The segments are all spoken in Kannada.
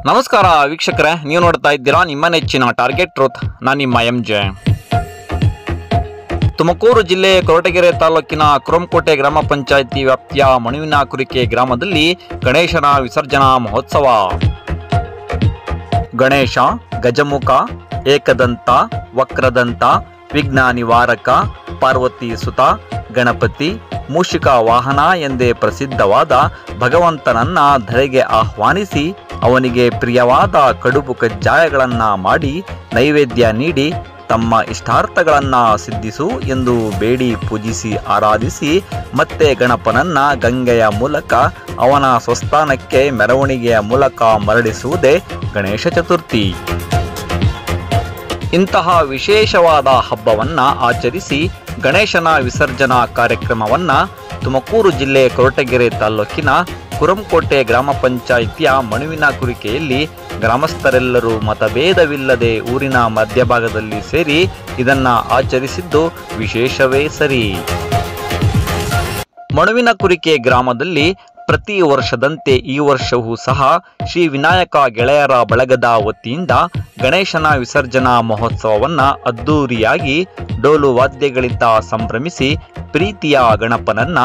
ನಮಸ್ಕಾರ ವೀಕ್ಷಕರೇ, ನೀವು ನೋಡ್ತಾ ಇದ್ದೀರಾ ನಿಮ್ಮ ನೆಚ್ಚಿನ ಟಾರ್ಗೆಟ್ ಟ್ರೂತ್. ನಾನು ನಿಮ್ಮ MJ. ತುಮಕೂರು ಜಿಲ್ಲೆ ಕೊರಟಗೆರೆ ತಾಲೂಕಿನ ಕುರಂಕೋಟೆ ಗ್ರಾಮ ಪಂಚಾಯಿತಿ ವ್ಯಾಪ್ತಿಯ ಮಣುವಿನಕುರಿಕೆ ಗ್ರಾಮದಲ್ಲಿ ಗಣೇಶನ ವಿಸರ್ಜನಾ ಮಹೋತ್ಸವ. ಗಣೇಶ ಗಜಮುಖ, ಏಕದಂತ, ವಕ್ರದಂತ, ವಿಘ್ನ ನಿವಾರಕ, ಪಾರ್ವತಿ ಸುತ, ಗಣಪತಿ, ಮೂಷಿಕ ವಾಹನ ಎಂದೇ ಪ್ರಸಿದ್ಧವಾದ ಭಗವಂತನನ್ನ ಧರೆಗೆ ಆಹ್ವಾನಿಸಿ ಅವನಿಗೆ ಪ್ರಿಯವಾದ ಕಡುಬು ಕಜ್ಜಾಯಗಳನ್ನ ಮಾಡಿ ನೈವೇದ್ಯ ನೀಡಿ ತಮ್ಮ ಇಷ್ಟಾರ್ಥಗಳನ್ನ ಸಿದ್ಧಿಸು ಎಂದು ಬೇಡಿ ಪೂಜಿಸಿ ಆರಾಧಿಸಿ ಮತ್ತೆ ಗಣಪನನ್ನ ಗಂಗೆಯ ಮೂಲಕ ಅವನ ಸ್ವಸ್ಥಾನಕ್ಕೆ ಮೆರವಣಿಗೆಯ ಮೂಲಕ ಮರಳಿಸುವುದೇ ಗಣೇಶ ಚತುರ್ಥಿ. ಇಂತಹ ವಿಶೇಷವಾದ ಹಬ್ಬವನ್ನ ಆಚರಿಸಿ ಗಣೇಶನ ವಿಸರ್ಜನಾ ಕಾರ್ಯಕ್ರಮವನ್ನ ತುಮಕೂರು ಜಿಲ್ಲೆ ಕೊರಟಗೆರೆ ತಾಲೂಕಿನ ಕುರಂಕೋಟೆ ಗ್ರಾಮ ಪಂಚಾಯಿತಿಯ ಮಣುವಿನಕುರಿಕೆಯಲ್ಲಿ ಗ್ರಾಮಸ್ಥರೆಲ್ಲರೂ ಮತಭೇದವಿಲ್ಲದೆ ಊರಿನ ಮಧ್ಯಭಾಗದಲ್ಲಿ ಸೇರಿ ಇದನ್ನ ಆಚರಿಸಿದ್ದು ವಿಶೇಷವೇ ಸರಿ. ಮಣುವಿನಕುರಿಕೆ ಗ್ರಾಮದಲ್ಲಿ ಪ್ರತಿ ವರ್ಷದಂತೆ ಈ ವರ್ಷವೂ ಸಹ ಶ್ರೀ ವಿನಾಯಕ ಗೆಳೆಯರ ಬಳಗದ ವತಿಯಿಂದ ಗಣೇಶನ ವಿಸರ್ಜನಾ ಮಹೋತ್ಸವವನ್ನ ಅದ್ದೂರಿಯಾಗಿ ಡೋಲು ವಾದ್ಯಗಳಿಂದ ಸಂಭ್ರಮಿಸಿ ಪ್ರೀತಿಯ ಗಣಪನನ್ನ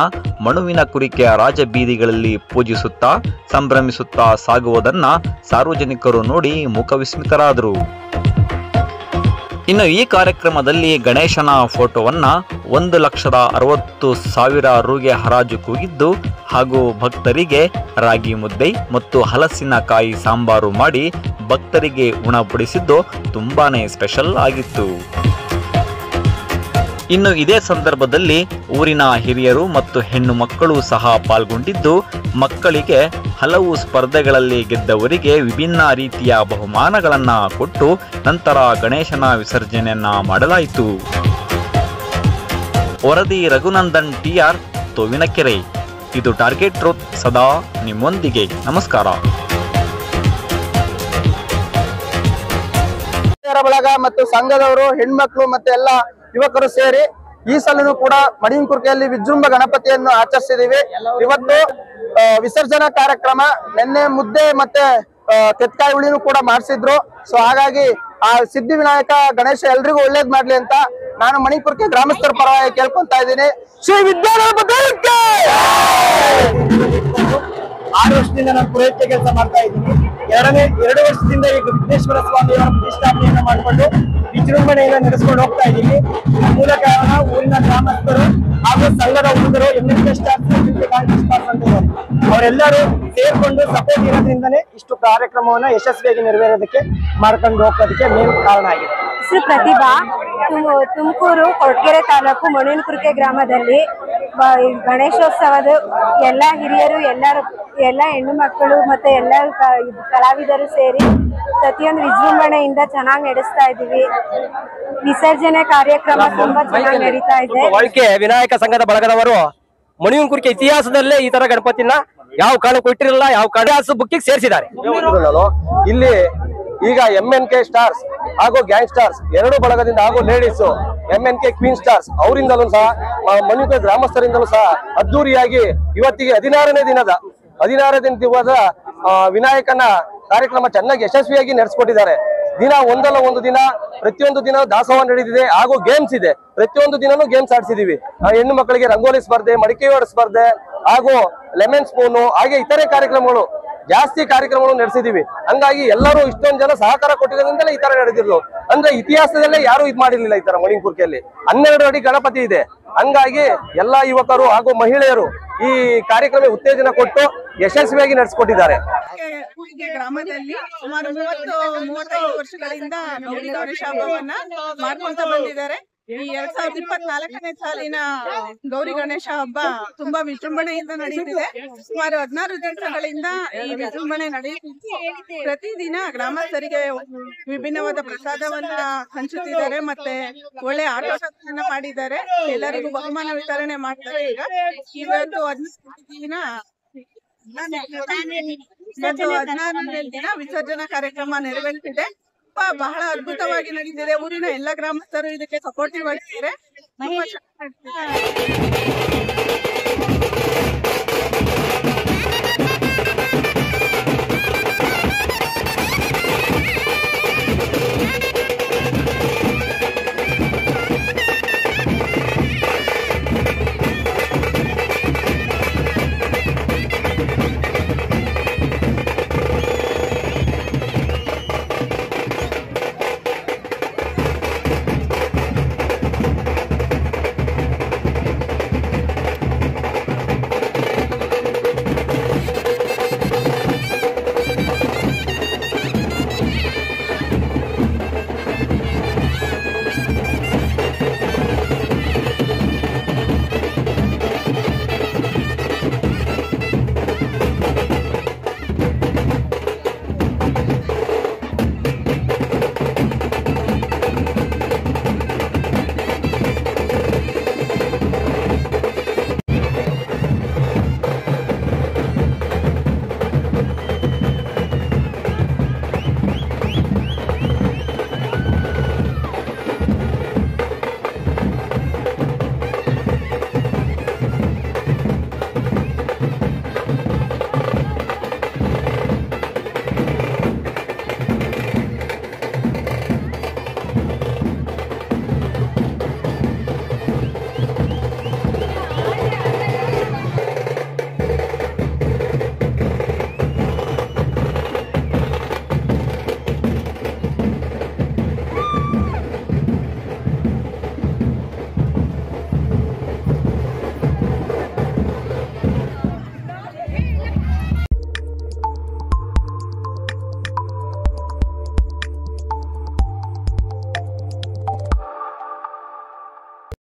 ಮಣುವಿನಕುರಿಕೆಯ ರಾಜಬೀದಿಗಳಲ್ಲಿ ಪೂಜಿಸುತ್ತಾ ಸಂಭ್ರಮಿಸುತ್ತಾ ಸಾಗುವುದನ್ನ ಸಾರ್ವಜನಿಕರು ನೋಡಿ ಮುಖವಿಸ್ಮಿತರಾದರು. ಇನ್ನು ಈ ಕಾರ್ಯಕ್ರಮದಲ್ಲಿ ಗಣೇಶನ ಫೋಟೋವನ್ನ 1,60,000 ರೂಗೆ ಹರಾಜು ಕೂಗಿದ್ದು ಹಾಗೂ ಭಕ್ತರಿಗೆ ರಾಗಿ ಮುದ್ದೆ ಮತ್ತು ಹಲಸಿನಕಾಯಿ ಸಾಂಬಾರು ಮಾಡಿ ಭಕ್ತರಿಗೆ ಉಣಬಡಿಸಿದ್ದು ತುಂಬಾನೇ ಸ್ಪೆಷಲ್ ಆಗಿತ್ತು. ಇನ್ನು ಇದೇ ಸಂದರ್ಭದಲ್ಲಿ ಊರಿನ ಹಿರಿಯರು ಮತ್ತು ಹೆಣ್ಣು ಮಕ್ಕಳು ಸಹ ಪಾಲ್ಗೊಂಡಿದ್ದು ಮಕ್ಕಳಿಗೆ ಹಲವು ಸ್ಪರ್ಧೆಗಳಲ್ಲಿ ಗೆದ್ದವರಿಗೆ ವಿಭಿನ್ನ ರೀತಿಯ ಬಹುಮಾನಗಳನ್ನು ಕೊಟ್ಟು ನಂತರ ಗಣೇಶನ ವಿಸರ್ಜನೆಯನ್ನ ಮಾಡಲಾಯಿತು. ವರದಿ ರಘುನಂದನ್ TR, ತೋವಿನಕೆರೆ. ಇದು ಟಾರ್ಗೆಟ್ ಟ್ರೂತ್, ಸದಾ ನಿಮ್ಮೊಂದಿಗೆ. ನಮಸ್ಕಾರ. ಬಳಗ ಮತ್ತು ಸಂಘದವರು, ಹೆಣ್ಮಕ್ಳು ಮತ್ತೆ ಎಲ್ಲ ಯುವಕರು ಸೇರಿ ಈ ಸಲನು ಕೂಡ ಮಣುವಿನಕುರಿಕೆಯಲ್ಲಿ ವಿಜೃಂಭ ಗಣಪತಿಯನ್ನು ಆಚರಿಸಿದೀವಿ. ಇವತ್ತು ವಿಸರ್ಜನಾ ಕಾರ್ಯಕ್ರಮ, ನಿನ್ನೆ ಮುದ್ದೆ ಮತ್ತೆ ಕೆತ್ಕಾಯಿ ಹುಳಿನೂ ಕೂಡ ಮಾಡಿಸಿದ್ರು. ಸೊ ಹಾಗಾಗಿ ಆ ಸಿದ್ಧಿ ವಿನಾಯಕ ಗಣೇಶ ಎಲ್ರಿಗೂ ಒಳ್ಳೇದ್ ಮಾಡ್ಲಿ ಅಂತ ನಾನು ಮಣುವಿನಕುರಿಕೆ ಗ್ರಾಮಸ್ಥರ ಪರವಾಗಿ ಕೇಳ್ಕೊಂತಾ ಇದ್ದೀನಿ. ಶ್ರೀ ವಿದ್ಯಾಗಣಪತಿ 6 ವರ್ಷದಿಂದ ನಾನು ಪುರೋಹಿತ ಕೆಲಸ ಮಾಡ್ತಾ ಇದ್ದೀನಿ. 2 ವರ್ಷದಿಂದ ಈಗ ವಿಘ್ನೇಶ್ವರ ಸ್ವಾಮಿಯವರ ಪ್ರತಿಷ್ಠಾಪನೆಯನ್ನ ಮಾಡಿಕೊಂಡು ವಿಜೃಂಭಣೆಯಿಂದ ನಡೆಸ್ಕೊಂಡು ಹೋಗ್ತಾ ಇದ್ದೀವಿ. ಮೂಲ ಕಾರಣ ಊರಿನ ಗ್ರಾಮಸ್ಥರು ಹಾಗೂ ಸಂಘದ ಹುಡುಗರು MNK ಸ್ಟಾರ್ಸ್ ಅಂತ ಅವರೆಲ್ಲರೂ ಸೇರ್ಕೊಂಡು ಸಪೋರ್ಟ್ ಇರೋದ್ರಿಂದನೇ ಇಷ್ಟು ಕಾರ್ಯಕ್ರಮವನ್ನ ಯಶಸ್ವಿಯಾಗಿ ನೆರವೇರೋದಕ್ಕೆ ಮಾಡ್ಕೊಂಡು ಹೋಗೋದಕ್ಕೆ ಮೇನ್ ಕಾರಣ ಆಗಿದೆ. ಹೆಸರು ಪ್ರತಿಭಾ. ತುಮಕೂರು ಕೊರಟಗೆರೆ ತಾಲೂಕು ಮಣುವಿನಕುರಿಕೆ ಗ್ರಾಮದಲ್ಲಿ ಗಣೇಶೋತ್ಸವದ ಎಲ್ಲ ಹಿರಿಯರು, ಎಲ್ಲ ಹೆಣ್ಣು ಮಕ್ಕಳು ಮತ್ತೆ ಎಲ್ಲ ಕಲಾವಿದರು ಸೇರಿ ಪ್ರತಿಯೊಂದು ವಿಜೃಂಭಣೆಯಿಂದ ಚೆನ್ನಾಗಿ ನಡೆಸ್ತಾ ಇದ್ದೀವಿ. ವಿಸರ್ಜನೆ ಕಾರ್ಯಕ್ರಮ ತುಂಬಾ ಚೆನ್ನಾಗಿ ನಡೀತಾ ಇದೆ. ವಿನಾಯಕ ಸಂಘದ ಬಳಗದವರು ಮಣುವಿನಕುರಿಕೆ ಇತಿಹಾಸದಲ್ಲೇ ಈ ತರ ಗಣಪತಿನ ಯಾವ ಕಾರಣಕ್ಕೂ ಇಟ್ಟಿರಲಿಲ್ಲ, ಯಾವ ಕಾರಣ ಬುಕ್ಕಿಗೆ ಸೇರಿಸಿದ್ದಾರೆ. ಇಲ್ಲಿ ಈಗ MNK ಸ್ಟಾರ್ಸ್ ಹಾಗೂ ಗ್ಯಾಂಗ್ ಸ್ಟಾರ್ಸ್ 2 ಬಳಗದಿಂದ ಹಾಗೂ ಲೇಡೀಸ್ MNK ಕ್ವೀನ್ ಸ್ಟಾರ್ಸ್ ಅವರಿಂದಲೂ ಸಹ ಮಣುವಿನಕುರಿಕೆ ಗ್ರಾಮಸ್ಥರಿಂದಲೂ ಸಹ ಅದ್ದೂರಿಯಾಗಿ ಇವತ್ತಿಗೆ 16ನೇ ದಿನದ ವಿನಾಯಕನ ಕಾರ್ಯಕ್ರಮ ಚೆನ್ನಾಗಿ ಯಶಸ್ವಿಯಾಗಿ ನಡೆಸಿಕೊಟ್ಟಿದ್ದಾರೆ. ದಿನ ಒಂದಲ್ಲ ಒಂದು ದಿನ, ಪ್ರತಿಯೊಂದು ದಿನ ದಾಸೋಹ ನಡೆದಿದೆ ಹಾಗೂ ಗೇಮ್ಸ್ ಇದೆ. ಪ್ರತಿಯೊಂದು ದಿನನೂ ಗೇಮ್ಸ್ ಆಡಿಸಿದೀವಿ. ಹೆಣ್ಣು ಮಕ್ಕಳಿಗೆ ರಂಗೋಲಿ ಸ್ಪರ್ಧೆ, ಮಡಿಕೆ ಓಡ ಸ್ಪರ್ಧೆ ಹಾಗೂ ಲೆಮನ್ ಸ್ಪೂನು ಹಾಗೆ ಇತರೆ ಕಾರ್ಯಕ್ರಮಗಳು ಜಾಸ್ತಿ ಕಾರ್ಯಕ್ರಮಗಳು ನಡೆಸಿದೀವಿ. ಹಂಗಾಗಿ ಎಲ್ಲರೂ ಇಷ್ಟೊಂದು ಜನ ಸಹಕಾರ ಕೊಟ್ಟಿರೋದ್ರಿಂದಲೇ ಈ ತರ ನಡೆದಿರ್ಲು. ಅಂದ್ರೆ ಇತಿಹಾಸದಲ್ಲೇ ಯಾರು ಇದ್ ಮಾಡಿರ್ಲಿಲ್ಲ ಈ ತರ ಮಣುವಿನಕುರಿಕೆಯಲ್ಲಿ. 12 ಅಡಿ ಗಣಪತಿ ಇದೆ. ಹಂಗಾಗಿ ಎಲ್ಲಾ ಯುವಕರು ಹಾಗೂ ಮಹಿಳೆಯರು ಈ ಕಾರ್ಯಕ್ರಮ ಉತ್ತೇಜನ ಕೊಟ್ಟು ಯಶಸ್ವಿಯಾಗಿ ನಡೆಸಿಕೊಟ್ಟಿದ್ದಾರೆ. ಗ್ರಾಮದಲ್ಲಿ ಸುಮಾರು 30-35 ವರ್ಷಗಳಿಂದ ಗೌರಿ ಗಣೇಶ ಹಬ್ಬವನ್ನ ಮಾಡ್ಕೊಂತ ಬಂದಿದ್ದಾರೆ. ಈ 2024ನೇ ಸಾಲಿನ ಗೌರಿ ಗಣೇಶ ಹಬ್ಬ ತುಂಬಾ ವಿಜೃಂಭಣೆಯಿಂದ ನಡೆಯುತ್ತಿದೆ. ಸುಮಾರು 16 ದಿವಸಗಳಿಂದ ಈ ವಿಜೃಂಭಣೆ ನಡೆಯುತ್ತಿದ್ದು ಪ್ರತಿದಿನ ಗ್ರಾಮಸ್ಥರಿಗೆ ವಿಭಿನ್ನವಾದ ಪ್ರಸಾದವನ್ನ ಹಂಚುತ್ತಿದ್ದಾರೆ. ಮತ್ತೆ ಒಳ್ಳೆ ಆಟೋಟಗಳನ್ನ ಮಾಡಿದ್ದಾರೆ. ಎಲ್ಲರಿಗೂ ಬಹುಮಾನ ವಿತರಣೆ ಮಾಡ್ತಾರೆ. ಇವತ್ತು 14ನೇ ದಿನ ವಿಸರ್ಜನಾ ಕಾರ್ಯಕ್ರಮ ನೆರವೇರುತ್ತಿದೆ. ಬಹಳ ಅದ್ಭುತವಾಗಿ ನಡೀತಿದೆ. ಊರಿನ ಎಲ್ಲ ಗ್ರಾಮಸ್ಥರು ಇದಕ್ಕೆ ಸಪೋರ್ಟಿವ್ ಆಗಿದ್ದಾರೆ. ತುಂಬಾ ಚೆನ್ನಾಗಿ